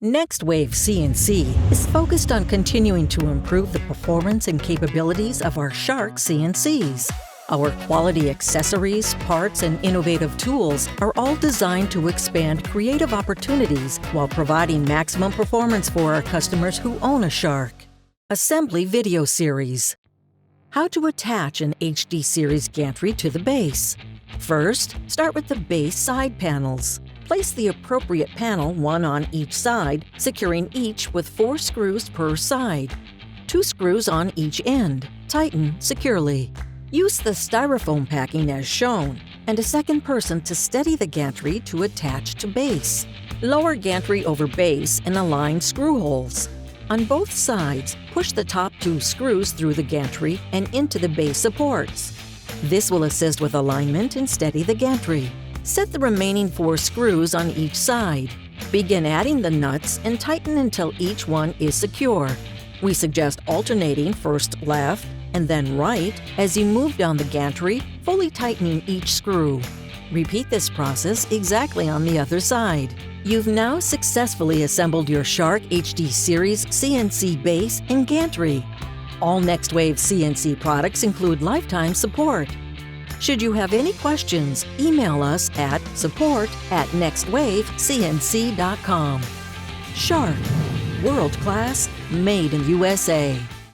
Next Wave CNC is focused on continuing to improve the performance and capabilities of our Shark CNCs. Our quality accessories, parts, and innovative tools are all designed to expand creative opportunities while providing maximum performance for our customers who own a Shark. Assembly Video Series. How to attach an HD series gantry to the base. First, start with the base side panels. Place the appropriate panel one on each side, securing each with 4 screws per side. 2 screws on each end. Tighten securely. Use the styrofoam packing as shown, and a second person to steady the gantry to attach to base. Lower gantry over base and align screw holes. On both sides, push the top 2 screws through the gantry and into the base supports. This will assist with alignment and steady the gantry. Set the remaining 4 screws on each side. Begin adding the nuts and tighten until each one is secure. We suggest alternating first left and then right as you move down the gantry, fully tightening each screw. Repeat this process exactly on the other side. You've now successfully assembled your Shark HD Series CNC base and gantry. All Next Wave CNC products include lifetime support. Should you have any questions, email us at support@nextwavecnc.com. Shark, world class, made in USA.